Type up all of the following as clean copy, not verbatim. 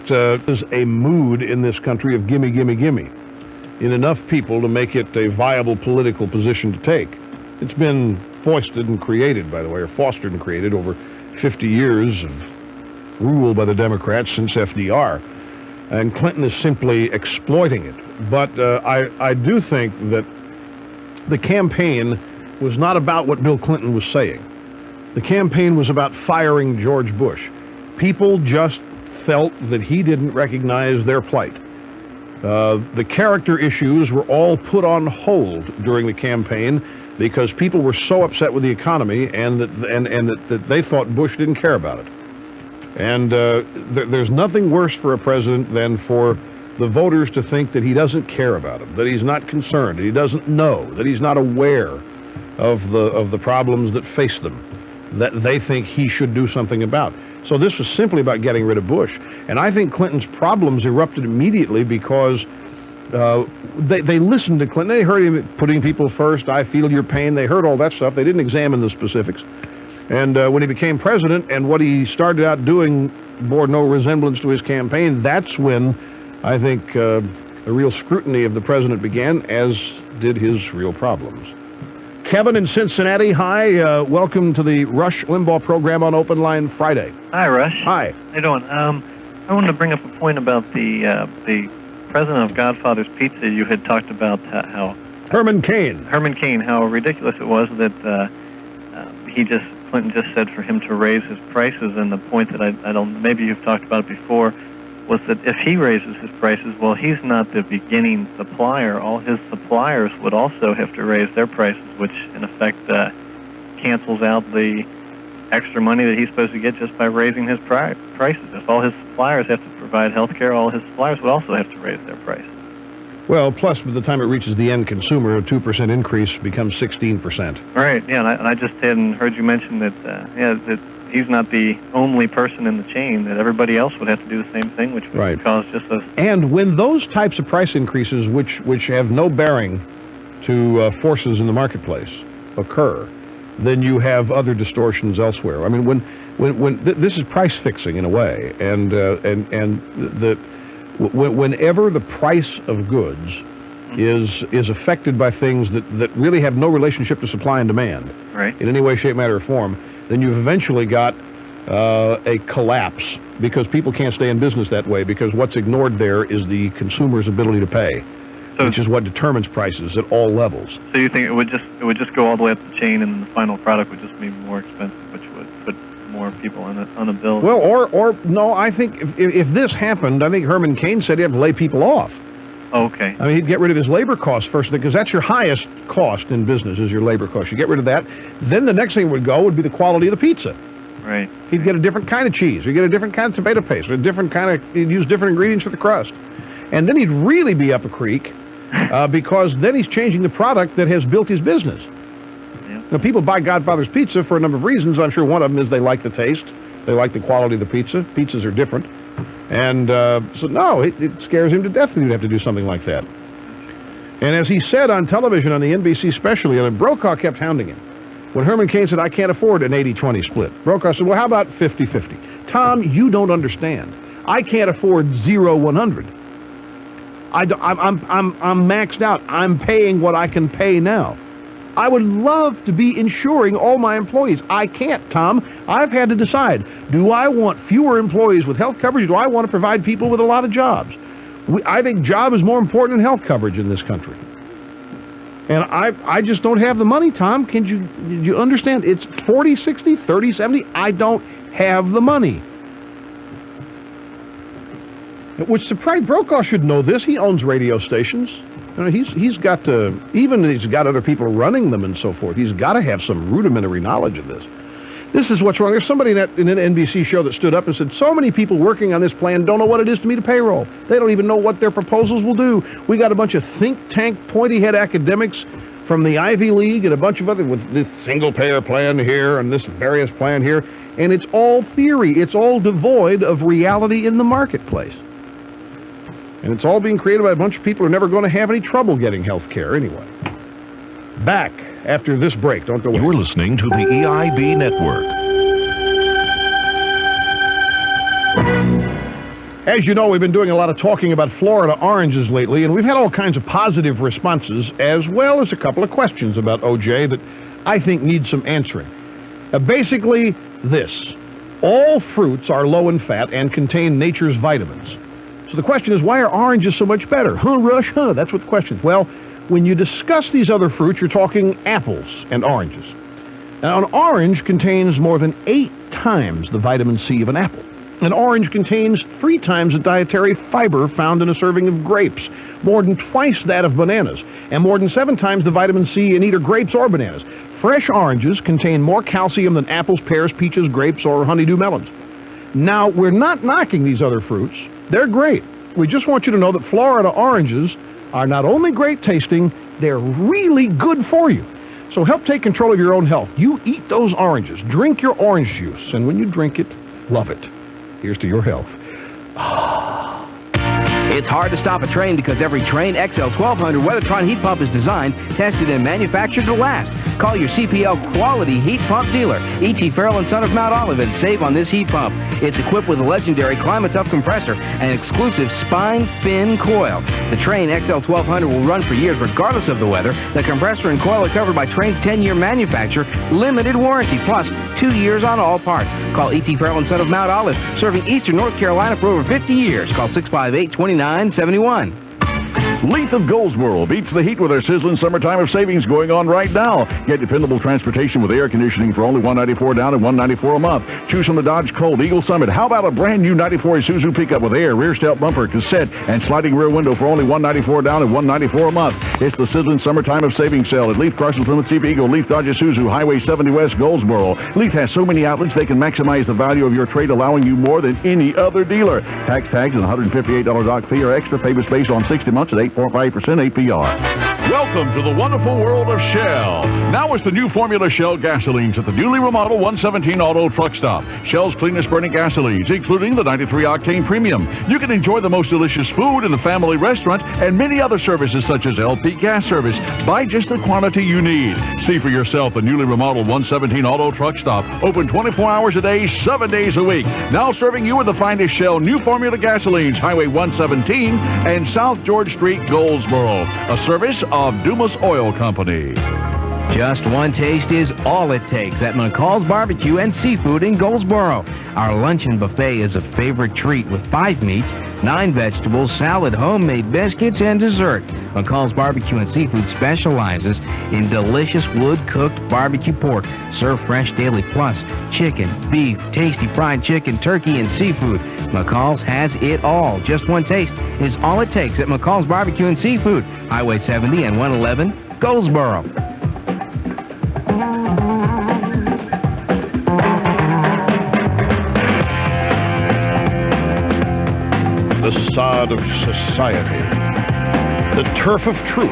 there's a mood in this country of gimme, gimme, gimme in enough people to make it a viable political position to take. It's been foisted and created, by the way, or fostered and created over 50 years of rule by the Democrats since FDR. And Clinton is simply exploiting it. But I do think that the campaign was not about what Bill Clinton was saying. The campaign was about firing George Bush. People just felt that he didn't recognize their plight. The character issues were all put on hold during the campaign because people were so upset with the economy and that they thought Bush didn't care about it. And there's nothing worse for a president than for the voters to think that he doesn't care about them, that he's not concerned, that he doesn't know, that he's not aware of the problems that face them, that they think he should do something about. So this was simply about getting rid of Bush. And I think Clinton's problems erupted immediately because they listened to Clinton. They heard him putting people first, I feel your pain. They heard all that stuff. They didn't examine the specifics. And when he became president and what he started out doing bore no resemblance to his campaign, that's when I think the real scrutiny of the president began, as did his real problems. Kevin in Cincinnati, hi. Welcome to the Rush Limbaugh program on Open Line Friday. Hi, Rush. Hi. How you doing? I wanted to bring up a point about the president of Godfather's Pizza. You had talked about how Herman Cain. Herman Cain, how ridiculous it was that Clinton just said for him to raise his prices, and the point that I don't, maybe you've talked about it before, was that if he raises his prices, well, he's not the beginning supplier. All his suppliers would also have to raise their prices, which in effect cancels out the extra money that he's supposed to get just by raising his prices. If all his suppliers have to provide health care, all his suppliers would also have to raise their prices. Well, plus by the time it reaches the end consumer, a 2% increase becomes 16%. Right, yeah, and I just hadn't heard you mention that, that he's not the only person in the chain, that everybody else would have to do the same thing, which would cause just a... And when those types of price increases, which have no bearing to forces in the marketplace, occur, then you have other distortions elsewhere. I mean, when this is price fixing in a way, and whenever the price of goods is affected by things that really have no relationship to supply and demand, right, in any way, shape, matter, or form, then you've eventually got a collapse, because people can't stay in business that way, because what's ignored there is the consumer's ability to pay, which is what determines prices at all levels. So you think it would just go all the way up the chain, and the final product would just be more expensive, which would put more people on a bill? Well, or no, I think if this happened, I think Herman Cain said he'd have to lay people off. Oh, okay. I mean, he'd get rid of his labor costs first, because that's your highest cost in business, is your labor cost. You get rid of that, then the next thing would be the quality of the pizza. Right. He'd get a different kind of cheese. He'd get a different kind of tomato paste, he'd use different ingredients for the crust. And then he'd really be up a creek, because then he's changing the product that has built his business. Yeah. Now, people buy Godfather's Pizza for a number of reasons. I'm sure one of them is they like the taste. They like the quality of the pizza. Pizzas are different. And so, no, it scares him to death that he'd have to do something like that. And as he said on television, on the NBC specially, and Brokaw kept hounding him. When Herman Cain said, I can't afford an 80-20 split, Brokaw said, well, how about 50-50? Tom, you don't understand. I can't afford 0-100. I'm maxed out. I'm paying what I can pay now. I would love to be insuring all my employees. I can't, Tom. I've had to decide. Do I want fewer employees with health coverage? Do I want to provide people with a lot of jobs? I think job is more important than health coverage in this country. And I just don't have the money, Tom. Can you understand? It's 40-60, 30-70. I don't have the money. Which surprised, Brokaw should know this. He owns radio stations. You know, he's got to, even if he's got other people running them and so forth, he's got to have some rudimentary knowledge of this. This is what's wrong. There's somebody in an NBC show that stood up and said, so many people working on this plan don't know what it is to meet a payroll. They don't even know what their proposals will do. We got a bunch of think tank, pointy-head academics from the Ivy League and a bunch of other, with this single-payer plan here and this various plan here, and it's all theory. It's all devoid of reality in the marketplace. And it's all being created by a bunch of people who are never going to have any trouble getting health care anyway. Back after this break. Don't go away. You're listening to the EIB Network. As you know, we've been doing a lot of talking about Florida oranges lately, and we've had all kinds of positive responses, as well as a couple of questions about OJ that I think need some answering. Basically, this. All fruits are low in fat and contain nature's vitamins. So the question is, why are oranges so much better? Rush? That's what the question is. Well, when you discuss these other fruits, you're talking apples and oranges. Now, an orange contains more than 8 times the vitamin C of an apple. An orange contains 3 times the dietary fiber found in a serving of grapes, more than twice that of bananas, and more than 7 times the vitamin C in either grapes or bananas. Fresh oranges contain more calcium than apples, pears, peaches, grapes, or honeydew melons. Now, we're not knocking these other fruits. They're great. We just want you to know that Florida oranges are not only great tasting, they're really good for you. So help take control of your own health. You eat those oranges. Drink your orange juice. And when you drink it, love it. Here's to your health. It's hard to stop a train because every Train XL 1200 Weathertron heat pump is designed, tested, and manufactured to last. Call your CPL quality heat pump dealer, E.T. Farrell & Son of Mount Olive, and save on this heat pump. It's equipped with a legendary Climate-Tough compressor and exclusive spine fin coil. The Train XL 1200 will run for years regardless of the weather. The compressor and coil are covered by Train's 10-year manufacturer limited warranty, plus 2 years on all parts. Call E.T. Farrell & Son of Mount Olive, serving Eastern North Carolina for over 50 years. Call 658-2971. Leith of Goldsboro beats the heat with their sizzling summertime of savings going on right now. Get dependable transportation with air conditioning for only $194 down and $194 a month. Choose from the Dodge Colt, Eagle Summit. How about a brand new 94 Isuzu pickup with air, rear step bumper, cassette, and sliding rear window for only $194 down and $194 a month. It's the sizzling summertime of savings sale at Leith, Carson, Plymouth, Jeep, Eagle, Leith, Dodge, Isuzu, Highway 70 West, Goldsboro. Leith has so many outlets they can maximize the value of your trade, allowing you more than any other dealer. Tax tags and $158 dock fee or extra payments based on 60 months at 8.5% APR. Welcome to the wonderful world of Shell. Now is the new Formula Shell gasolines at the newly remodeled 117 Auto Truck Stop. Shell's cleanest burning gasolines, including the 93 Octane Premium. You can enjoy the most delicious food in the family restaurant and many other services such as LP gas service. Buy just the quantity you need. See for yourself the newly remodeled 117 Auto Truck Stop. Open 24 hours a day, 7 days a week. Now serving you with the finest Shell new Formula gasolines, Highway 117 and South George Street, Goldsboro. A service of Dumas Oil Company. Just one taste is all it takes at McCall's Barbecue and Seafood in Goldsboro. Our luncheon buffet is a favorite treat with 5 meats, 9 vegetables, salad, homemade biscuits, and dessert. McCall's Barbecue and Seafood specializes in delicious wood-cooked barbecue pork, served fresh daily, plus chicken, beef, tasty fried chicken, turkey, and seafood. McCall's has it all. Just one taste is all it takes at McCall's Barbecue and Seafood, Highway 70 and 111, Goldsboro. The sod of society. The turf of truth.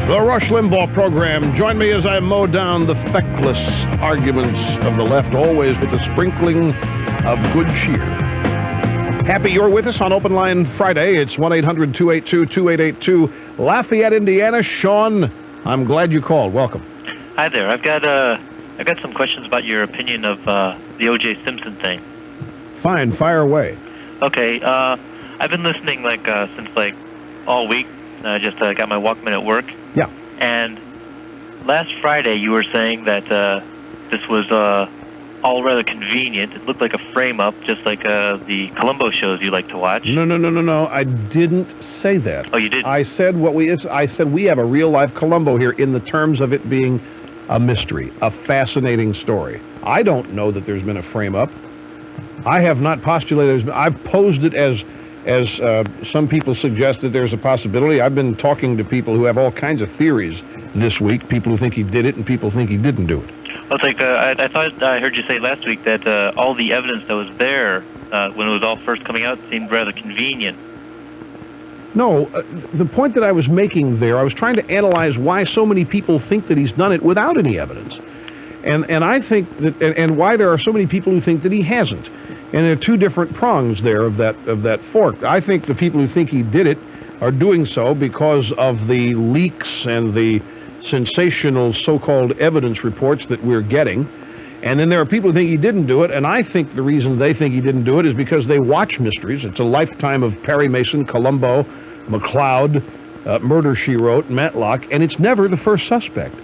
The Rush Limbaugh program. Join me as I mow down the feckless arguments of the left, always with a sprinkling of good cheer. Happy you're with us on Open Line Friday. It's 1-800-282-2882. Lafayette, Indiana. Sean, I'm glad you called. Welcome. Hi there. I've got some questions about your opinion of the O.J. Simpson thing. Fine, fire away. Okay. I've been listening since all week. I just got my Walkman at work. Yeah. And last Friday you were saying that this was all rather convenient. It looked like a frame-up, just like the Columbo shows you like to watch. No. I didn't say that. Oh, you didn't? I said we have a real-life Columbo here in the terms of it being a mystery, a fascinating story. I don't know that there's been a frame-up. I have not postulated. I've posed it as some people suggested there's a possibility. I've been talking to people who have all kinds of theories this week, people who think he did it and people think he didn't do it. Well, it's I thought I heard you say last week that all the evidence that was there when it was all first coming out seemed rather convenient. No, the point that I was making there, I was trying to analyze why so many people think that he's done it without any evidence. And I think that, and why there are so many people who think that he hasn't. And there are 2 different prongs there of that fork. I think the people who think he did it are doing so because of the leaks and the sensational so-called evidence reports that we're getting. And then there are people who think he didn't do it, and I think the reason they think he didn't do it is because they watch mysteries. It's a lifetime of Perry Mason, Columbo, McCloud, Murder, She Wrote, Matlock, and it's never the first suspect.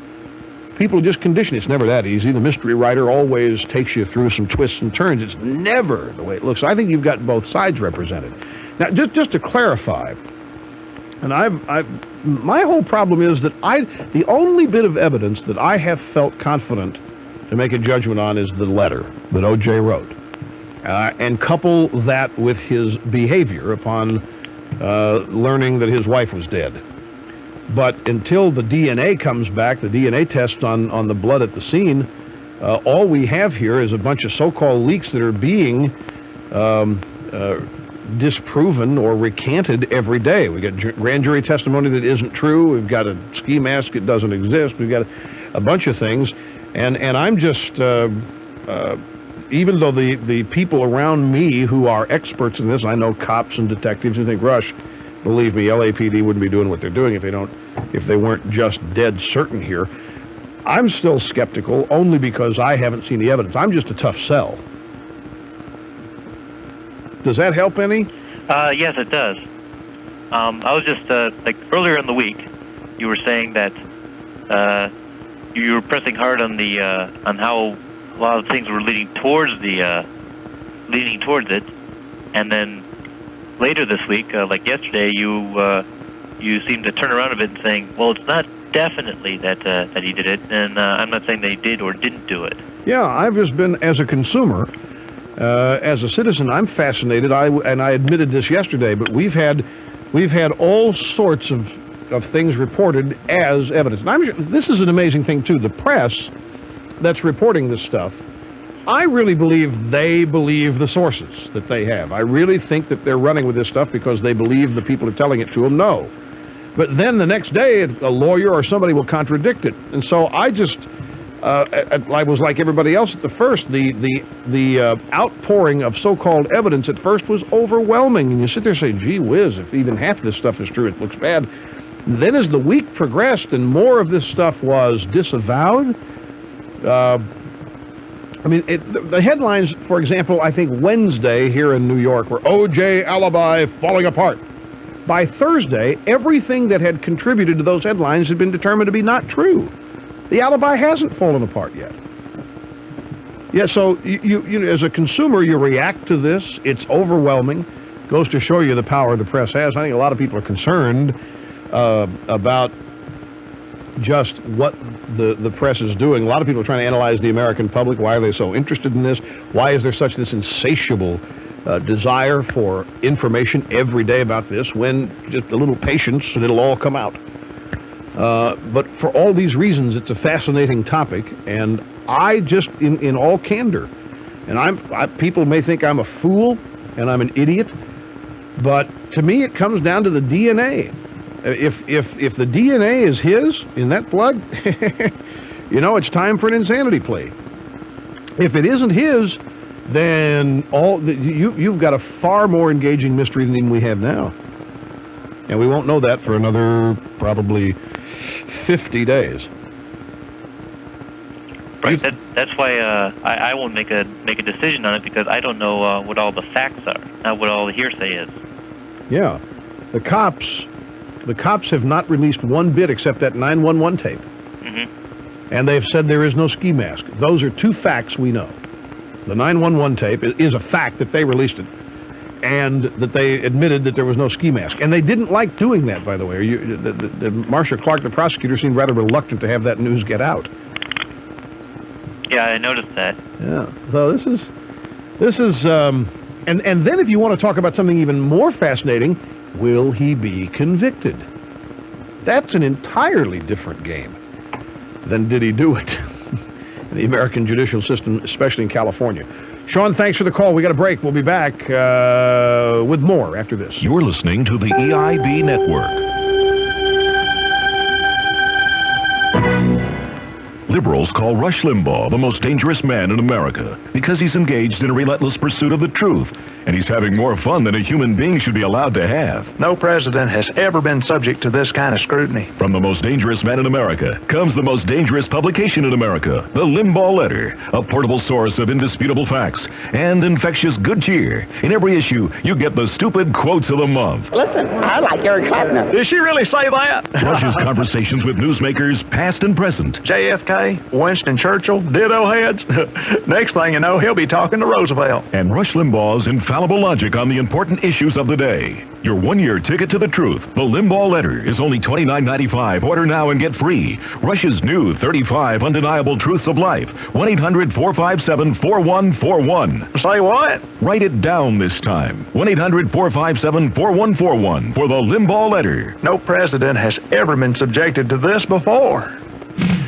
People are just conditioned. It's never that easy. The mystery writer always takes you through some twists and turns. It's never the way it looks. I think you've got both sides represented. Now, just to clarify, and my whole problem is that the only bit of evidence that I have felt confident to make a judgment on is the letter that O.J. wrote, and couple that with his behavior upon learning that his wife was dead. But until the DNA comes back, the DNA test on the blood at the scene, all we have here is a bunch of so-called leaks that are being disproven or recanted every day. We got grand jury testimony that isn't true. We've got a ski mask that doesn't exist. We've got a bunch of things. And I'm just, even though the people around me who are experts in this, I know cops and detectives who think, Rush, believe me, LAPD wouldn't be doing what they're doing if they weren't just dead certain here. I'm still skeptical only because I haven't seen the evidence. I'm just a tough sell. Does that help any? Yes, it does. I was just, like earlier in the week, you were saying that you were pressing hard on the on how a lot of things were leading towards it, and then later this week, like yesterday, you seemed to turn around a bit and saying, well, it's not definitely that he did it, and I'm not saying that he did or didn't do it. Yeah, I've just been, as a consumer, as a citizen, I'm fascinated. And I admitted this yesterday, but we've had all sorts of things reported as evidence. And I'm sure this is an amazing thing too. The press that's reporting this stuff, I really believe they believe the sources that they have. I really think that they're running with this stuff because they believe the people are telling it to them. No. But then the next day, a lawyer or somebody will contradict it. And so I just, I was like everybody else at the first. The outpouring of so-called evidence at first was overwhelming. And you sit there and say, gee whiz, if even half this stuff is true, it looks bad. Then as the week progressed and more of this stuff was disavowed, I mean, the headlines, for example, I think Wednesday here in New York were O.J. alibi falling apart. By Thursday, everything that had contributed to those headlines had been determined to be not true. The alibi hasn't fallen apart yet. Yeah, so you as a consumer, you react to this. It's overwhelming. Goes to show you the power the press has. I think a lot of people are concerned about just what the press is doing. A lot of people are trying to analyze the American public. Why are they so interested in this? Why is there such this insatiable desire for information every day about this, when just a little patience and it'll all come out? But for all these reasons, it's a fascinating topic, and I just, in all candor, and people may think I'm a fool and I'm an idiot, but to me it comes down to the DNA. If the DNA is his in that blood, you know, it's time for an insanity plea. If it isn't his, then you've got a far more engaging mystery than we have now. And we won't know that for another probably 50 days. Right. That's why I won't make a decision on it, because I don't know what all the facts are, not what all the hearsay is. Yeah, the cops have not released one bit except that 911 tape. Mm-hmm. And they've said there is no ski mask. Those are two facts we know. The 911 tape is a fact that they released it, and that they admitted that there was no ski mask. And they didn't like doing that, by the way. Marcia Clark, the prosecutor, seemed rather reluctant to have that news get out. Yeah, I noticed that. Yeah. So this is, and then if you want to talk about something even more fascinating, will he be convicted? That's an entirely different game than did he do it in the American judicial system, especially in California. Sean, thanks for the call. We got a break. We'll be back with more after this. You're listening to the EIB Network. Liberals call Rush Limbaugh the most dangerous man in America because he's engaged in a relentless pursuit of the truth and And he's having more fun than a human being should be allowed to have. No president has ever been subject to this kind of scrutiny. From the most dangerous man in America comes the most dangerous publication in America, the Limbaugh Letter, a portable source of indisputable facts and infectious good cheer. In every issue, you get the stupid quotes of the month. Listen, I like Eric Clapton. Did she really say that? Rush's conversations with newsmakers past and present. JFK, Winston Churchill, ditto heads. Next thing you know, he'll be talking to Roosevelt. And Rush Limbaugh's infallible logic on the important issues of the day. Your one-year ticket to the truth, the Limbaugh Letter, is only $29.95. Order now and get free. Rush's new 35 undeniable truths of life. 1-800-457-4141. Say what? Write it down this time. 1-800-457-4141 for the Limbaugh Letter. No president has ever been subjected to this before.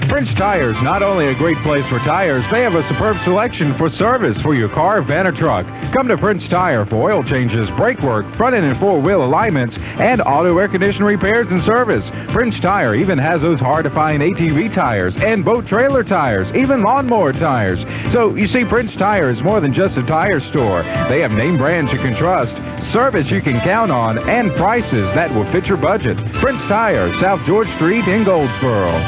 French Tires, not only a great place for tires, they have a superb selection for service for your car, van, or truck. Come to French Tire for oil changes, brake work, front end and four-wheel alignments, and auto air conditioner repairs and service. French Tire even has those hard-to-find ATV tires and boat trailer tires, even lawnmower tires. So, you see, French Tire is more than just a tire store. They have name brands you can trust, service you can count on, and prices that will fit your budget. French Tire, South George Street in Goldsboro.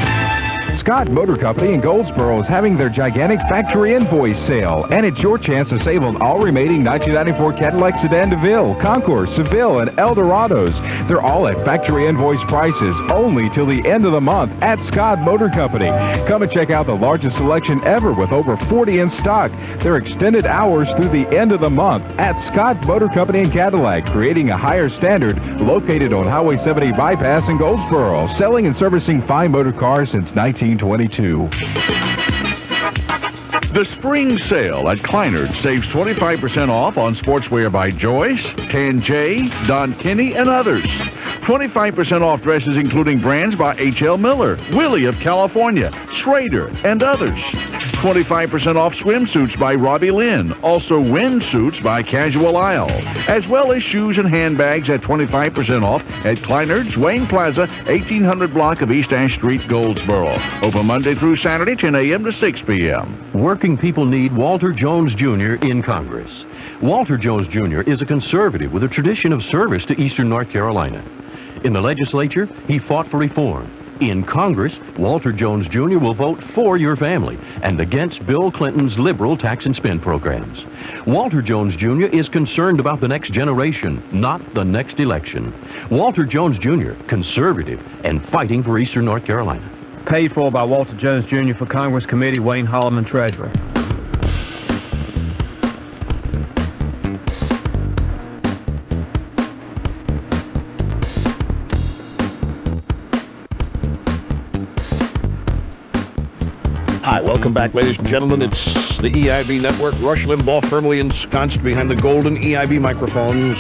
Scott Motor Company in Goldsboro is having their gigantic factory invoice sale, and it's your chance to save on all remaining 1994 Cadillac Sedan DeVille, Concours, Seville, and Eldorados. They're all at factory invoice prices only till the end of the month at Scott Motor Company. Come and check out the largest selection ever with over 40 in stock. They're extended hours through the end of the month at Scott Motor Company in Cadillac, creating a higher standard, located on Highway 70 Bypass in Goldsboro, selling and servicing fine motor cars since 1922. The spring sale at Kleinert saves 25% off on sportswear by Joyce, Tan-J, Don Kinney, and others. 25% off dresses including brands by H.L. Miller, Willie of California, Schrader, and others. 25% off swimsuits by Robbie Lynn, also wind suits by Casual Isle, as well as shoes and handbags at 25% off at Kleinert's, Wayne Plaza, 1800 block of East Ash Street, Goldsboro. Open Monday through Saturday, 10 a.m. to 6 p.m. Working people need Walter Jones Jr. in Congress. Walter Jones Jr. is a conservative with a tradition of service to Eastern North Carolina. In the legislature, he fought for reform. In Congress, Walter Jones Jr. will vote for your family and against Bill Clinton's liberal tax and spend programs. Walter Jones Jr. is concerned about the next generation, not the next election. Walter Jones Jr., conservative and fighting for Eastern North Carolina. Paid for by Walter Jones Jr. for Congress Committee, Wayne Holloman, Treasurer. Hi, welcome back, ladies and gentlemen. It's the EIB Network. Rush Limbaugh firmly ensconced behind the golden EIB microphones.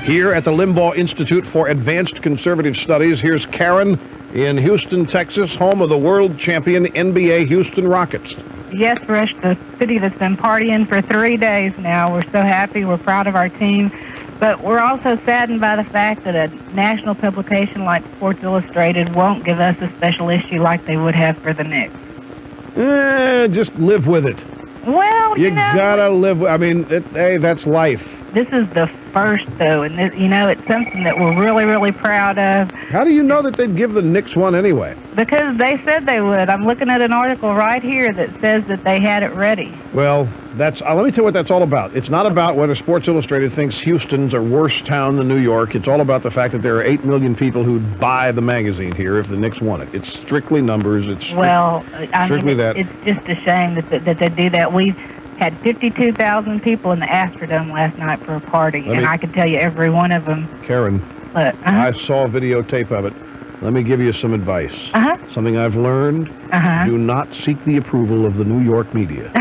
Here at the Limbaugh Institute for Advanced Conservative Studies, here's Karen in Houston, Texas, home of the world champion NBA Houston Rockets. Yes, Rush, the city that's been partying for 3 days now. We're so happy. We're proud of our team. But we're also saddened by the fact that a national publication like Sports Illustrated won't give us a special issue like they would have for the Knicks. Just live with it. Well, you gotta live. I mean, hey, that's life. This is the first, though, and this, it's something that we're really, really proud of. How do you know that they'd give the Knicks one anyway? Because they said they would. I'm looking at an article right here that says that they had it ready. Well, let me tell you what that's all about. It's not about whether Sports Illustrated thinks Houston's a worse town than New York. It's all about the fact that there are 8 million people who'd buy the magazine here if the Knicks won it. It's strictly numbers. It's strictly that. It's just a shame that they do that. We had 52,000 people in the Astrodome last night for a party, and I can tell you every one of them. Karen, I saw a videotape of it. Let me give you some advice. Something I've learned. Do not seek the approval of the New York media.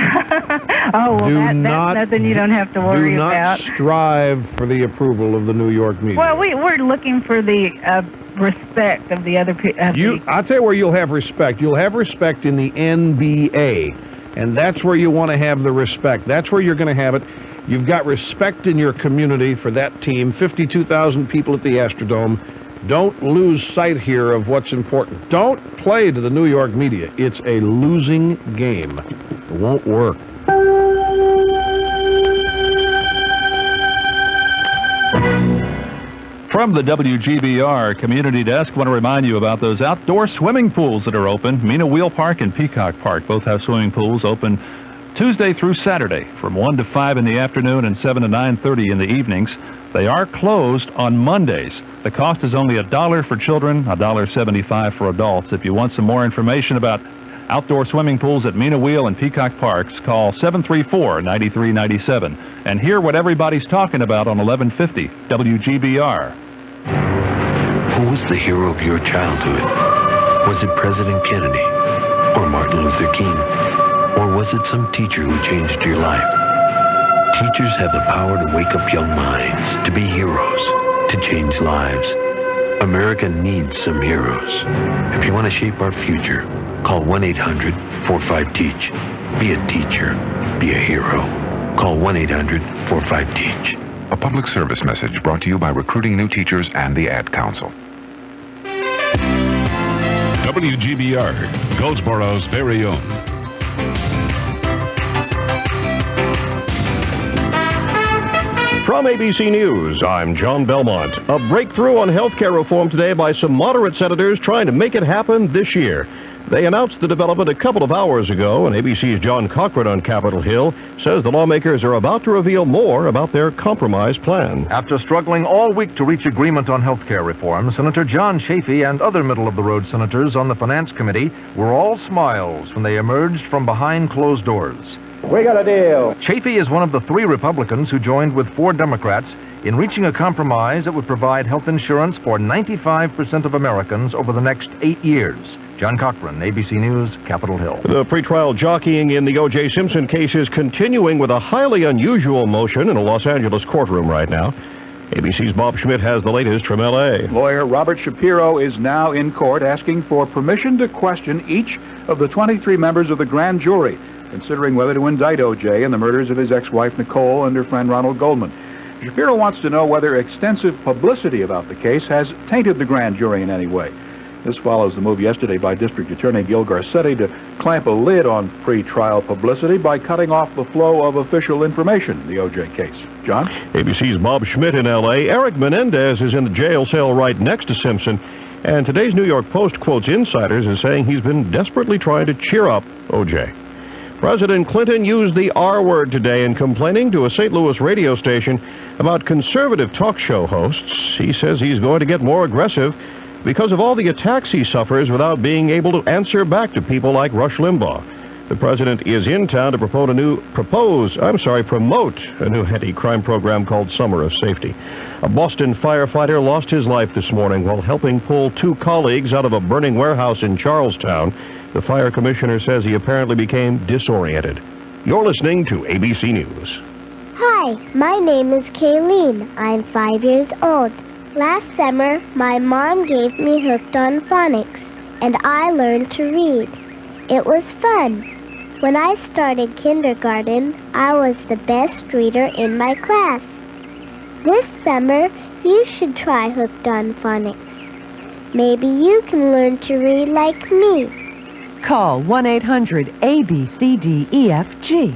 Oh, well, that's nothing you don't have to worry about. Do not strive for the approval of the New York media. Well, we're looking for the respect of the other people. I'll tell you where you'll have respect. You'll have respect in the NBA. And that's where you want to have the respect. That's where you're going to have it. You've got respect in your community for that team. 52,000 people at the Astrodome. Don't lose sight here of what's important. Don't play to the New York media. It's a losing game. It won't work. From the WGBR Community Desk, I want to remind you about those outdoor swimming pools that are open. Mina Wheel Park and Peacock Park both have swimming pools open Tuesday through Saturday from 1 to 5 in the afternoon and 7 to 9:30 in the evenings. They are closed on Mondays. The cost is only $1 for children, $1.75 for adults. If you want some more information about outdoor swimming pools at Mina Wheel and Peacock Parks, call 734-9397 and hear what everybody's talking about on 1150 WGBR. Who was the hero of your childhood? Was it President Kennedy or Martin Luther King? Or was it some teacher who changed your life? Teachers have the power to wake up young minds, to be heroes, to change lives. America needs some heroes. If you want to shape our future, call 1-800-45-TEACH. Be a teacher. Be a hero. Call 1-800-45-TEACH. A public service message brought to you by Recruiting New Teachers and the Ad Council. WGBR, Goldsboro's very own. From ABC News, I'm John Belmont. A breakthrough on health care reform today by some moderate senators trying to make it happen this year. They announced the development a couple of hours ago, and ABC's John Cochran on Capitol Hill says the lawmakers are about to reveal more about their compromise plan. After struggling all week to reach agreement on health care reform, Senator John Chafee and other middle-of-the-road senators on the Finance Committee were all smiles when they emerged from behind closed doors. We got a deal. Chafee is one of the 3 Republicans who joined with 4 Democrats in reaching a compromise that would provide health insurance for 95% of Americans over the next 8 years. John Cochran, ABC News, Capitol Hill. The pretrial jockeying in the O.J. Simpson case is continuing with a highly unusual motion in a Los Angeles courtroom right now. ABC's Bob Schmidt has the latest from L.A. Lawyer Robert Shapiro is now in court asking for permission to question each of the 23 members of the grand jury, considering whether to indict O.J. in the murders of his ex-wife Nicole and her friend Ronald Goldman. Shapiro wants to know whether extensive publicity about the case has tainted the grand jury in any way. This follows the move yesterday by District Attorney Gil Garcetti to clamp a lid on pre-trial publicity by cutting off the flow of official information in the O.J. case. John? ABC's Bob Schmidt in L.A. Eric Menendez is in the jail cell right next to Simpson, and today's New York Post quotes insiders as saying he's been desperately trying to cheer up O.J. President Clinton used the R word today in complaining to a St. Louis radio station about conservative talk show hosts. He says he's going to get more aggressive because of all the attacks he suffers without being able to answer back to people like Rush Limbaugh. The president is in town to promote a new anti-crime program called Summer of Safety. A Boston firefighter lost his life this morning while helping pull 2 colleagues out of a burning warehouse in Charlestown. The fire commissioner says he apparently became disoriented. You're listening to ABC News. Hi, my name is Kayleen. I'm 5 years old. Last summer, my mom gave me Hooked on Phonics, and I learned to read. It was fun. When I started kindergarten, I was the best reader in my class. This summer, you should try Hooked on Phonics. Maybe you can learn to read like me. Call 1-800-ABCDEFG.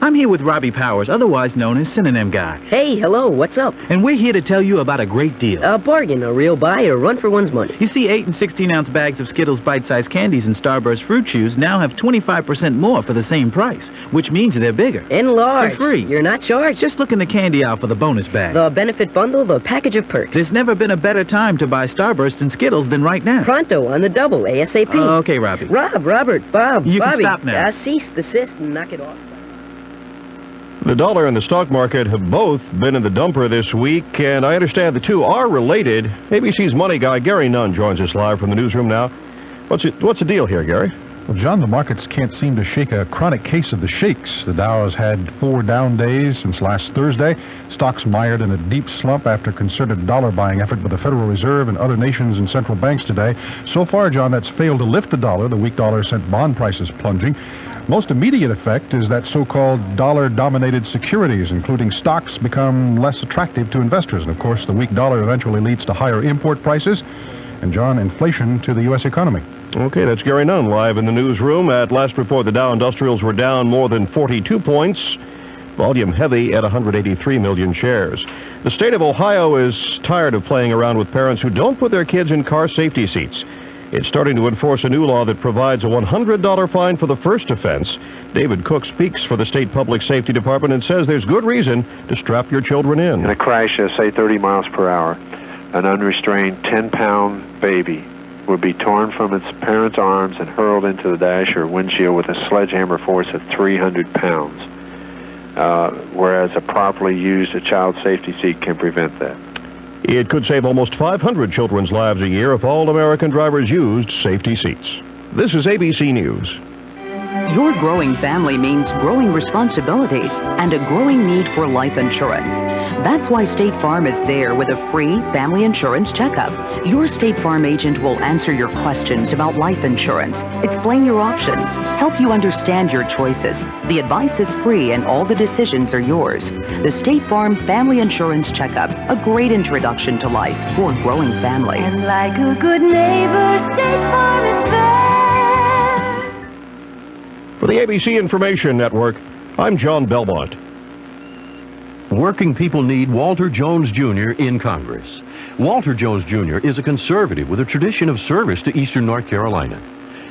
I'm here with Robbie Powers, otherwise known as Synonym Guy. Hey, hello, what's up? And we're here to tell you about a great deal. A bargain, a real buy, or run for one's money. You see, 8 and 16-ounce bags of Skittles bite-sized candies and Starburst fruit chews now have 25% more for the same price, which means they're bigger. And large. For free. You're not charged. Just look in the candy aisle for the bonus bag. The benefit bundle, the package of perks. There's never been a better time to buy Starburst and Skittles than right now. Pronto, on the double, ASAP. Okay, Robbie. Robert, Bob, You Bobby. can stop now. Cease, desist, and knock it off. The dollar and the stock market have both been in the dumper this week, and I understand the two are related. ABC's money guy, Gary Nunn, joins us live from the newsroom now. What's the deal here, Gary? Well, John, the markets can't seem to shake a chronic case of the shakes. The Dow has had 4 down days since last Thursday. Stocks mired in a deep slump after concerted dollar-buying effort by the Federal Reserve and other nations and central banks today. So far, John, that's failed to lift the dollar. The weak dollar sent bond prices plunging. Most immediate effect is that so-called dollar-dominated securities, including stocks, become less attractive to investors. And, of course, the weak dollar eventually leads to higher import prices and, John, inflation to the U.S. economy. Okay, that's Gary Nunn live in the newsroom. At last report, the Dow Industrials were down more than 42 points. volume heavy at 183 million shares. The state of Ohio is tired of playing around with parents who don't put their kids in car safety seats. It's starting to enforce a new law that provides a $100 fine for the first offense. David Cook speaks for the state public safety department and says there's good reason to strap your children in. In a crash at, say, 30 miles per hour, an unrestrained 10-pound baby would be torn from its parent's arms and hurled into the dash or windshield with a sledgehammer force of 300 pounds, whereas a properly used child safety seat can prevent that. It could save almost 500 children's lives a year if all American drivers used safety seats. This is ABC News. Your growing family means growing responsibilities and a growing need for life insurance. That's why State Farm is there with a free family insurance checkup. Your State Farm agent will answer your questions about life insurance, explain your options, help you understand your choices. The advice is free and all the decisions are yours. The State Farm Family Insurance Checkup, a great introduction to life for a growing family. And like a good neighbor, State Farm is there. For the ABC Information Network, I'm John Belmont. Working people need Walter Jones Jr. in Congress. Walter Jones Jr. is a conservative with a tradition of service to Eastern North Carolina.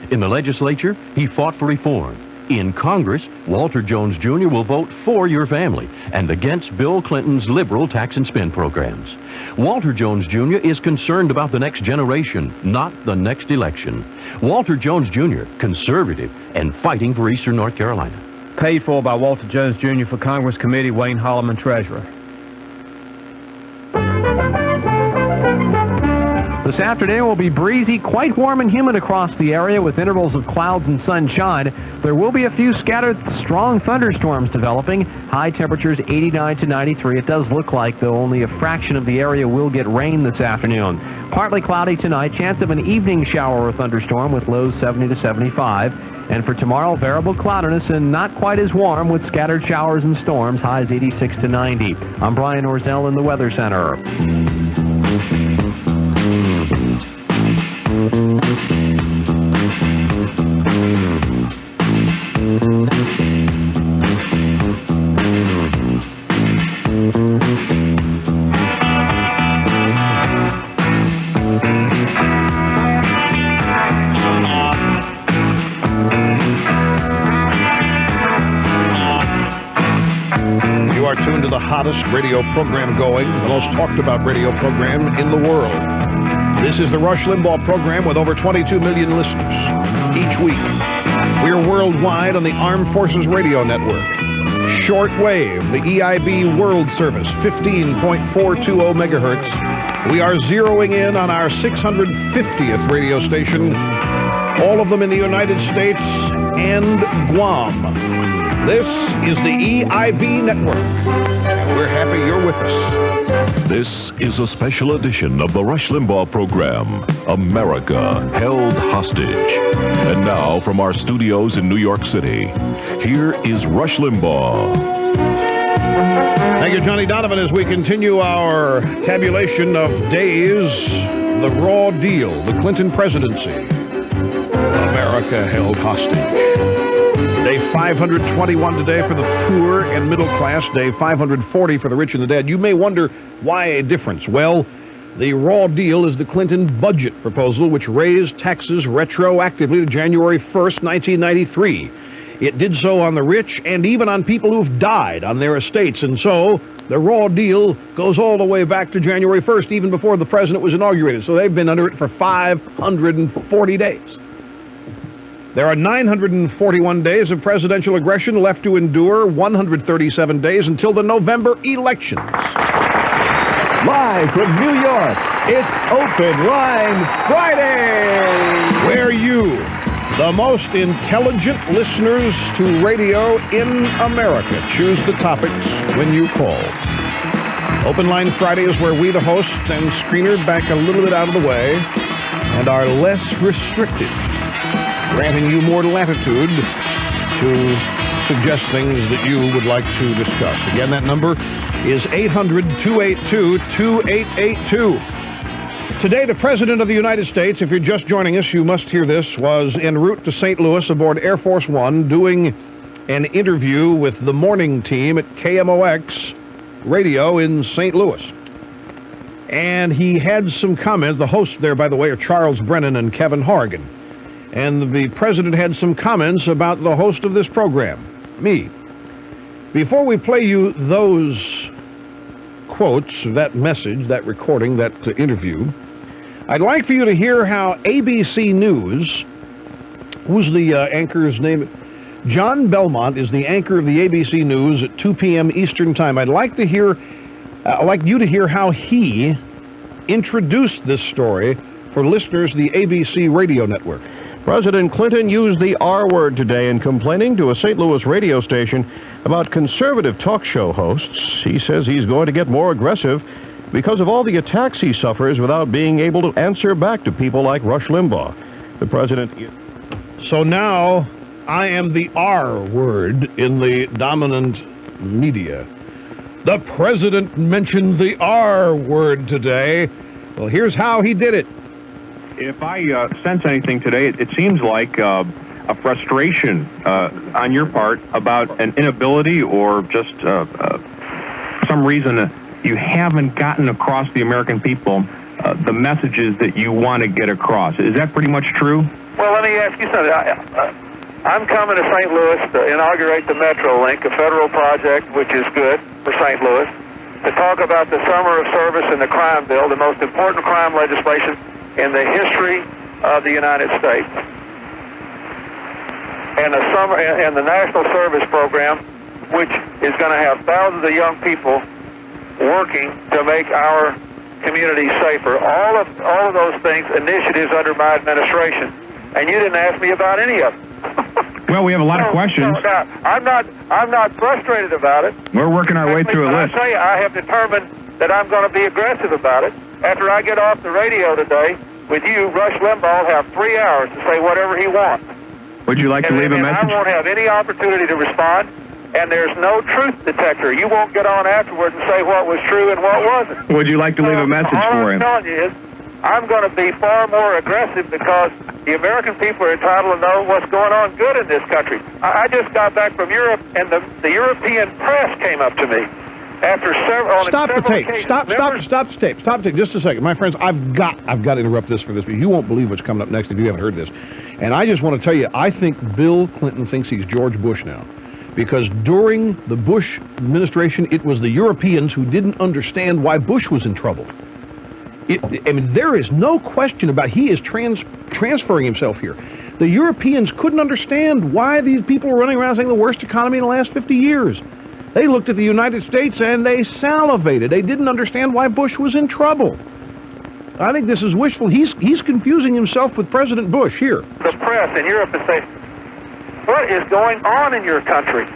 In the legislature, he fought for reform. In Congress, Walter Jones Jr. will vote for your family and against Bill Clinton's liberal tax and spend programs. Walter Jones Jr. is concerned about the next generation, not the next election. Walter Jones Jr., conservative and fighting for Eastern North Carolina. Paid for by Walter Jones Jr. for Congress Committee, Wayne Holloman, Treasurer. This afternoon will be breezy, quite warm and humid across the area with intervals of clouds and sunshine. There will be a few scattered strong thunderstorms developing. High temperatures 89 to 93. It does look like, though, only a fraction of the area will get rain this afternoon. Partly cloudy tonight. Chance of an evening shower or thunderstorm with lows 70 to 75. And for tomorrow, variable cloudiness and not quite as warm with scattered showers and storms, highs 86 to 90. I'm Brian Orzel in the Weather Center. You are tuned to the hottest radio program going, the most talked about radio program in the world. This is the Rush Limbaugh program with over 22 million listeners each week. We're worldwide on the Armed Forces Radio Network. Shortwave, the EIB World Service, 15.420 megahertz. We are zeroing in on our 650th radio station, all of them in the United States and Guam. This is the EIB Network, and we're happy you're with us. This is a special edition of the Rush Limbaugh program, America Held Hostage. And now, from our studios in New York City, here is Rush Limbaugh. Thank you, Johnny Donovan, as we continue our tabulation of days, the raw deal, the Clinton presidency. America held hostage. Day 521 today for the poor and middle class. Day 540 for the rich and the dead. You may wonder why a difference. Well, the raw deal is the Clinton budget proposal, which raised taxes retroactively to January 1st, 1993. It did so on the rich and even on people who've died on their estates. And so the raw deal goes all the way back to January 1st, even before the president was inaugurated. So they've been under it for 540 days. There are 941 days of presidential aggression left to endure, 137 days until the November elections. Live from New York, it's Open Line Friday! Where you, the most intelligent listeners to radio in America, choose the topics when you call. Open Line Friday is where we, the host and screener, back a little bit out of the way and are less restricted, granting you more latitude to suggest things that you would like to discuss. Again, that number is 800-282-2882. Today, the President of the United States, if you're just joining us, you must hear this, was en route to St. Louis aboard Air Force One doing an interview with the morning team at KMOX Radio in St. Louis. And he had some comments. The hosts there, by the way, are Charles Brennan and Kevin Horrigan. And the president had some comments about the host of this program, me. Before we play you those quotes, that message, that recording, that interview, I'd like for you to hear how ABC News, who's the anchor's name? John Belmont is the anchor of the ABC News at 2 p.m. Eastern Time. I'd like you to hear how he introduced this story for listeners of the ABC radio network. President Clinton used the R word today in complaining to a St. Louis radio station about conservative talk show hosts. He says he's going to get more aggressive because of all the attacks he suffers without being able to answer back to people like Rush Limbaugh. The president... So now I am the R word in the dominant media. The president mentioned the R word today. Well, here's how he did it. If I sense anything today, it seems like a frustration on your part about an inability or just some reason you haven't gotten across the American people the messages that you want to get across. Is that pretty much true? Well, let me ask you something. I'm coming to St. Louis to inaugurate the MetroLink, a federal project which is good for St. Louis, to talk about the Summer of Service and the crime bill, the most important crime legislation in the history of the United States. And the National Service Program, which is going to have thousands of young people working to make our communities safer. All of those things, initiatives under my administration. And you didn't ask me about any of them. Well, we have a lot of questions. No, I'm not frustrated about it. We're working our way through a list. I tell you, I have determined that I'm going to be aggressive about it. After I get off the radio today with you, Rush Limbaugh will have 3 hours to say whatever he wants. Would you like to leave a message? I won't have any opportunity to respond, and there's no truth detector. You won't get on afterward and say what was true and what wasn't. Would you like to leave a message for him? All I'm telling you is I'm going to be far more aggressive because the American people are entitled to know what's going on good in this country. I just got back from Europe, and the European press came up to me after several... Stop the tape. Stop the tape. Stop the tape. Just a second. My friends, I've got to interrupt this for this. You won't believe what's coming up next if you haven't heard this. And I just want to tell you, I think Bill Clinton thinks he's George Bush now. Because during the Bush administration, it was the Europeans who didn't understand why Bush was in trouble. There is no question about he is transferring himself here. The Europeans couldn't understand why these people were running around saying the worst economy in the last 50 years. They looked at the United States and they salivated. They didn't understand why Bush was in trouble. I think this is wishful. He's confusing himself with President Bush here. The press in Europe is saying, what is going on in your country?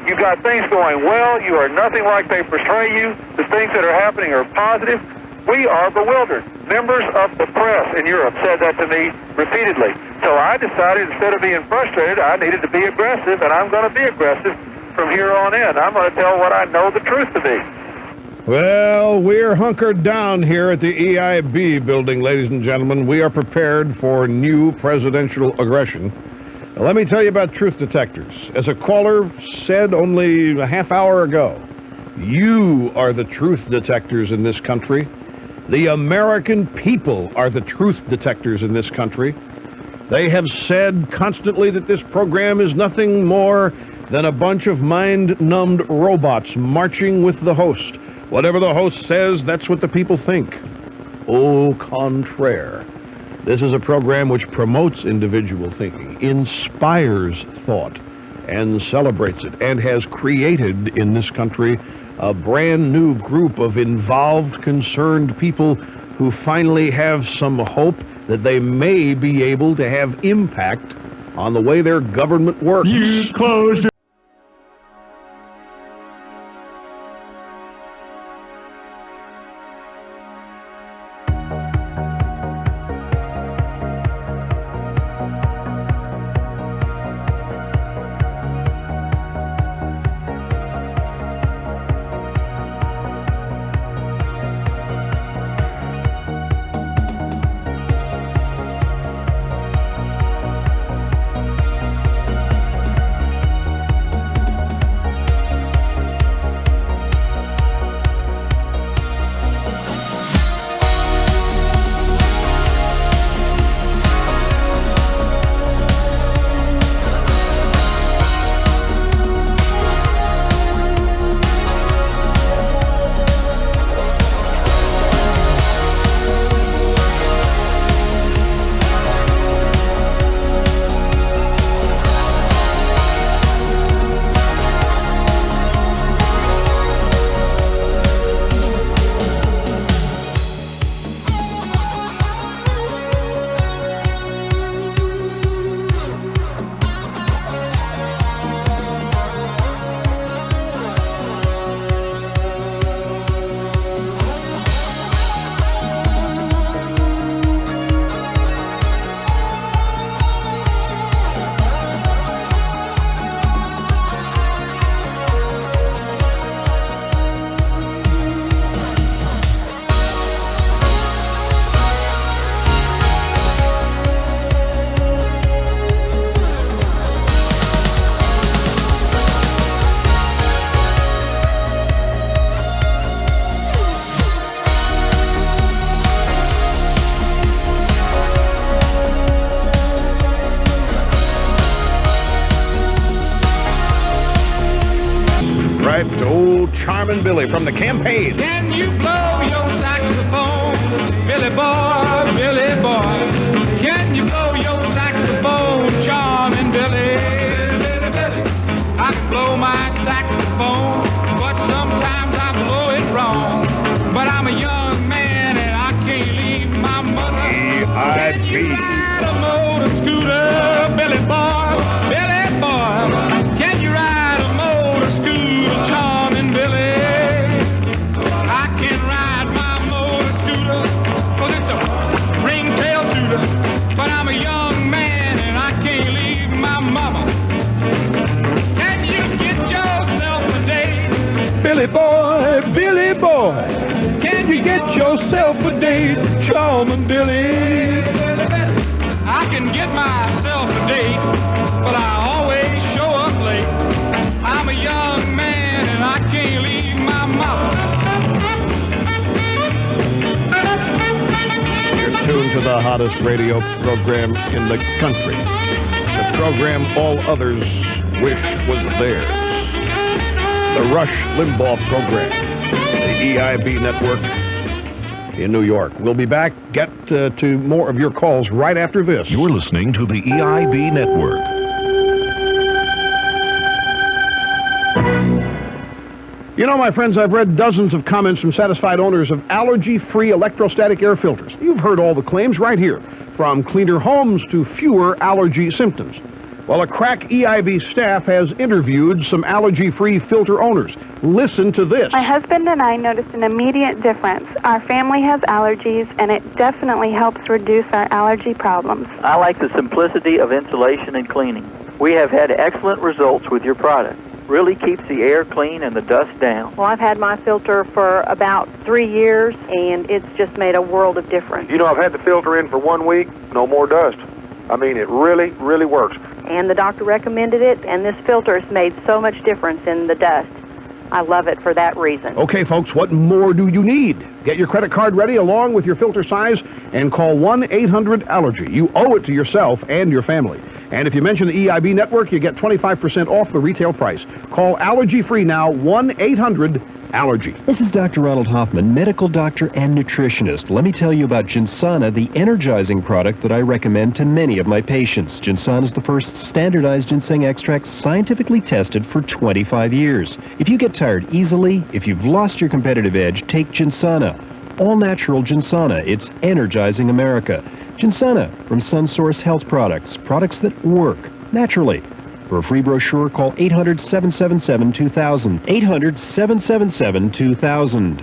You've got things going well. You are nothing like they portray you. The things that are happening are positive. We are bewildered. Members of the press in Europe said that to me repeatedly. So I decided instead of being frustrated, I needed to be aggressive, and I'm going to be aggressive from here on in. I'm going to tell what I know the truth to be. Well, we're hunkered down here at the EIB building, ladies and gentlemen. We are prepared for new presidential aggression. Now, let me tell you about truth detectors. As a caller said only a half hour ago, you are the truth detectors in this country. The American people are the truth detectors in this country. They have said constantly that this program is nothing more than a bunch of mind-numbed robots marching with the host. Whatever the host says, that's what the people think. Au contraire. This is a program which promotes individual thinking, inspires thought, and celebrates it, and has created in this country a brand new group of involved, concerned people who finally have some hope that they may be able to have impact on the way their government works. You closed your Charmin' Billy from the campaign. Can you blow your saxophone, Billy boy, Billy boy? Can you blow your saxophone, Charmin' Billy? I can blow my saxophone, but sometimes I blow it wrong. But I'm a young man and I can't leave my mother. EIB. Can you ride a motor scooter, Billy boy, Billy boy? Can you ride a motor scooter, Charmin' Billy? I can ride my motor scooter, 'cause it's a ringtail tooter. But I'm a young man and I can't leave my mama. Can you get yourself a date? Billy boy, Billy boy, can you get yourself a date, Charmin' Billy? I can get myself a date, but I always show up late. I'm a young man and I can't leave my mama. You're tuned to the hottest radio program in the country. The program all others wish was theirs. The Rush Limbaugh program. The EIB Network in New York. We'll be back. Get to more of your calls right after this. You're listening to the EIB Network. You know, my friends, I've read dozens of comments from satisfied owners of allergy-free electrostatic air filters. You've heard all the claims right here, from cleaner homes to fewer allergy symptoms. Well, a crack EIB staff has interviewed some allergy-free filter owners. Listen to this. My husband and I noticed an immediate difference. Our family has allergies, and it definitely helps reduce our allergy problems. I like the simplicity of installation and cleaning. We have had excellent results with your product. Really keeps the air clean and the dust down. Well, I've had my filter for about 3 years, and it's just made a world of difference. You know, I've had the filter in for 1 week, no more dust. I mean, it really, really works. And the doctor recommended it, and this filter has made so much difference in the dust. I love it for that reason. Okay, folks, what more do you need? Get your credit card ready along with your filter size and call 1-800-ALLERGY. You owe it to yourself and your family. And if you mention the EIB Network, you get 25% off the retail price. Call Allergy Free now, 1-800-ALLERGY. This is Dr. Ronald Hoffman, medical doctor and nutritionist. Let me tell you about Ginsana, the energizing product that I recommend to many of my patients. Ginsana is the first standardized ginseng extract scientifically tested for 25 years. If you get tired easily, if you've lost your competitive edge, take Ginsana. All-natural Ginsana. It's energizing America. Ginsana from SunSource Health Products. Products that work naturally. For a free brochure, call 800-777-2000. 800-777-2000.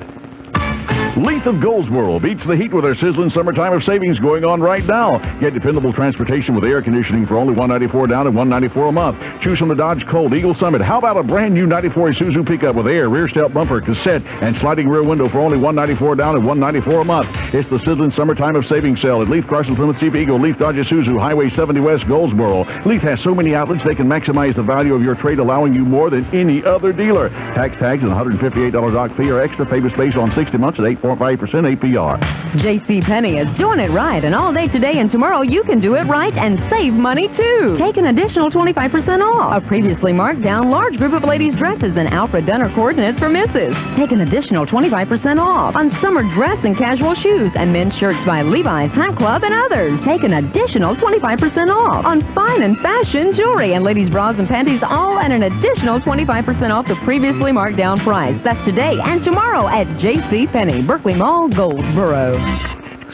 Leith of Goldsboro beats the heat with their sizzling summertime of savings going on right now. Get dependable transportation with air conditioning for only $194 down and $194 a month. Choose from the Dodge Colt, Eagle Summit. How about a brand new 94 Isuzu pickup with air, rear step bumper, cassette, and sliding rear window for only $194 down and $194 a month. It's the sizzling summertime of savings sale at Leith, Chrysler, Plymouth, Jeep, Eagle, Leith, Dodge, Isuzu, Highway 70 West, Goldsboro. Leith has so many outlets they can maximize the value of your trade, allowing you more than any other dealer. Tax tags and $158 dock fee or extra payment space on 60 months at 8.5% APR. JCPenney is doing it right, and all day today and tomorrow you can do it right and save money too. Take an additional 25% off a previously marked down large group of ladies' dresses and Alfred Dunner coordinates for misses. Take an additional 25% off on summer dress and casual shoes and men's shirts by Levi's, Hat Club, and others. Take an additional 25% off on fine and fashion jewelry and ladies' bras and panties, all at an additional 25% off the previously marked down price. That's today and tomorrow at JCPenney, Berkeley Mall, Goldsboro.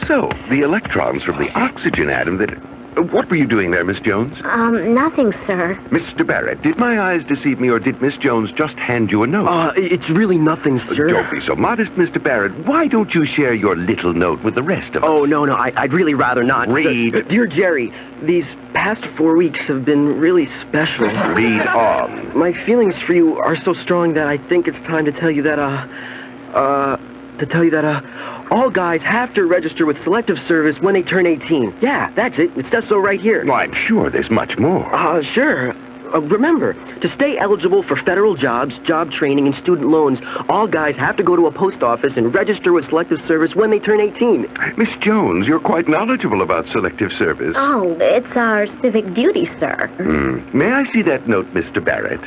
So, the electrons from the oxygen atom that... What were you doing there, Miss Jones? Nothing, sir. Mr. Barrett, did my eyes deceive me, or did Miss Jones just hand you a note? It's really nothing, sir. Don't be so modest, Mr. Barrett. Why don't you share your little note with the rest of us? Oh, no, I'd really rather not. Read. Sir. Dear Jerry, these past 4 weeks have been really special. Read on. My feelings for you are so strong that I think it's time to tell you that, all guys have to register with Selective Service when they turn 18. Yeah, that's it. It says so right here. Well, I'm sure there's much more. Sure. Remember, to stay eligible for federal jobs, job training, and student loans, all guys have to go to a post office and register with Selective Service when they turn 18. Miss Jones, you're quite knowledgeable about Selective Service. Oh, it's our civic duty, sir. May I see that note, Mr. Barrett?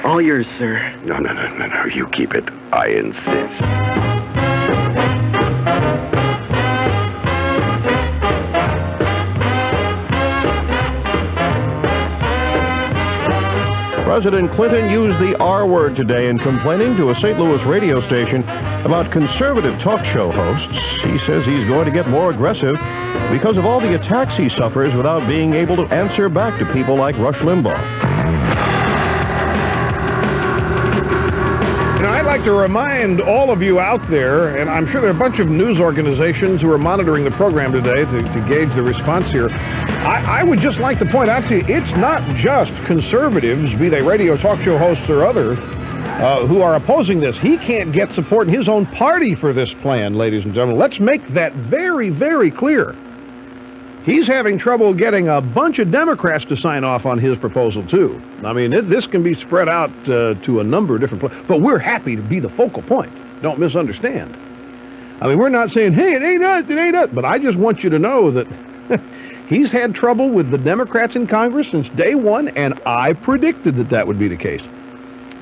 All yours, sir. No, you keep it. I insist. President Clinton used the R word today in complaining to a St. Louis radio station about conservative talk show hosts. He says he's going to get more aggressive because of all the attacks he suffers without being able to answer back to people like Rush Limbaugh. You know, I'd like to remind all of you out there, and I'm sure there are a bunch of news organizations who are monitoring the program today to gauge the response here. I would just like to point out to you, it's not just conservatives, be they radio talk show hosts or other, who are opposing this. He can't get support in his own party for this plan, ladies and gentlemen. Let's make that very, very clear. He's having trouble getting a bunch of Democrats to sign off on his proposal, too. I mean, this can be spread out to a number of different places, but we're happy to be the focal point. Don't misunderstand. I mean, we're not saying, hey, it ain't us, but I just want you to know that he's had trouble with the Democrats in Congress since day one, and I predicted that would be the case.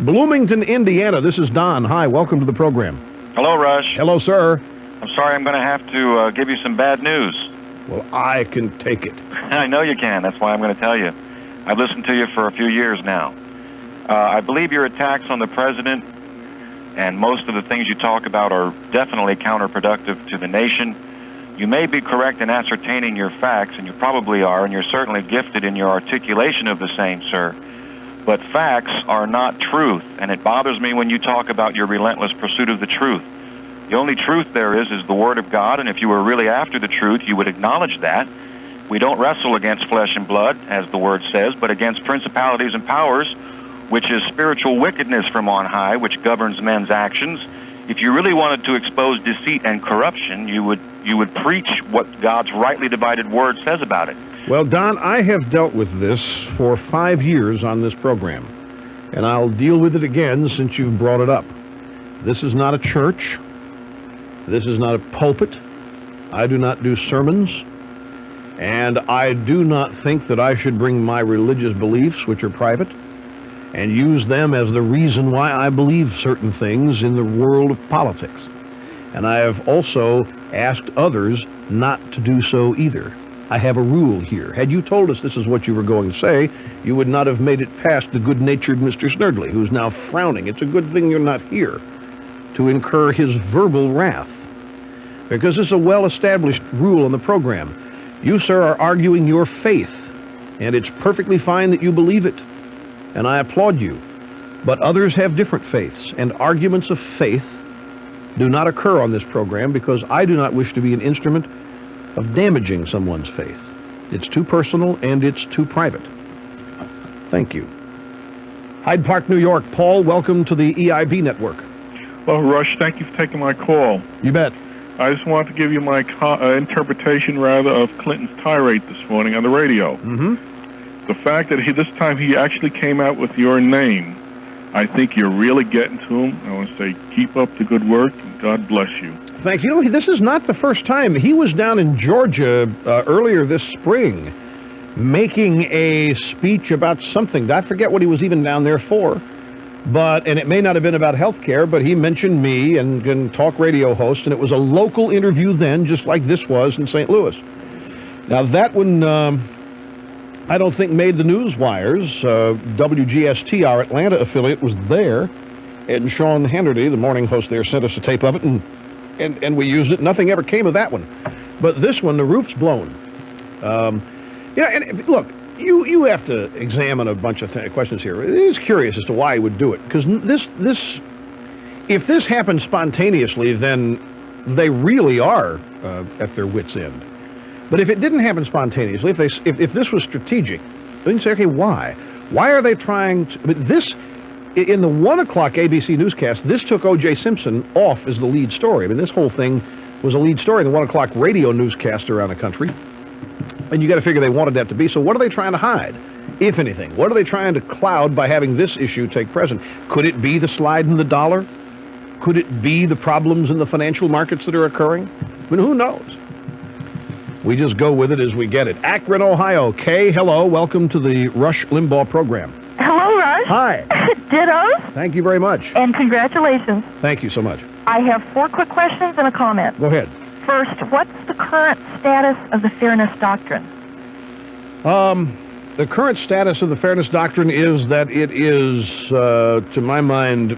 Bloomington, Indiana, this is Don. Hi, welcome to the program. Hello, Rush. Hello, sir. I'm sorry I'm going to have to give you some bad news. Well, I can take it. I know you can. That's why I'm going to tell you. I've listened to you for a few years now. I believe your attacks on the president and most of the things you talk about are definitely counterproductive to the nation. You may be correct in ascertaining your facts, and you probably are, and you're certainly gifted in your articulation of the same, sir. But facts are not truth, and it bothers me when you talk about your relentless pursuit of the truth. The only truth there is the Word of God, and if you were really after the truth, you would acknowledge that. We don't wrestle against flesh and blood, as the Word says, but against principalities and powers, which is spiritual wickedness from on high, which governs men's actions. If you really wanted to expose deceit and corruption, you would preach what God's rightly divided Word says about it. Well, Don, I have dealt with this for 5 years on this program, and I'll deal with it again since you've brought it up. This is not a church. This is not a pulpit. I do not do sermons, and I do not think that I should bring my religious beliefs, which are private, and use them as the reason why I believe certain things in the world of politics. And I have also asked others not to do so either. I have a rule here. Had you told us this is what you were going to say, you would not have made it past the good-natured Mr. Snerdley, who's now frowning. It's a good thing you're not here to incur his verbal wrath, because this is a well-established rule on the program. You, sir, are arguing your faith, and it's perfectly fine that you believe it, and I applaud you. But others have different faiths, and arguments of faith do not occur on this program because I do not wish to be an instrument of damaging someone's faith. It's too personal and it's too private. Thank you. Hyde Park, New York. Paul, welcome to the EIB Network. Well, Rush, thank you for taking my call. You bet. I just wanted to give you my interpretation, rather, of Clinton's tirade this morning on the radio. Mm-hmm. The fact that this time he actually came out with your name, I think you're really getting to him. I want to say, keep up the good work, and God bless you. Thank you. You know, this is not the first time. He was down in Georgia earlier this spring making a speech about something. I forget what he was even down there for. And it may not have been about health care, but he mentioned me and talk radio host, and it was a local interview then, just like this was in St. Louis. Now, that one, I don't think made the news wires. WGST, our Atlanta affiliate, was there, and Sean Hannity, the morning host there, sent us a tape of it, and we used it. Nothing ever came of that one. But this one, the roof's blown. And look, you have to examine a bunch of questions here. It is curious as to why he would do it, because if this happened spontaneously, then they really are at their wits' end. But if it didn't happen spontaneously, if this was strategic, then you say, okay, why? Why are they trying to? But this, in the 1 o'clock ABC newscast, this took O.J. Simpson off as the lead story. I mean, this whole thing was a lead story in the 1 o'clock radio newscast around the country. And you got to figure they wanted that to be. So what are they trying to hide, if anything? What are they trying to cloud by having this issue take precedent? Could it be the slide in the dollar? Could it be the problems in the financial markets that are occurring? I mean, who knows? We just go with it as we get it. Akron, Ohio. Kay, hello. Welcome to the Rush Limbaugh program. Hello, Rush. Hi. Dittos. Thank you very much. And congratulations. Thank you so much. I have 4 quick questions and a comment. Go ahead. First, what's the current status of the Fairness Doctrine? The current status of the Fairness Doctrine is that it is, to my mind,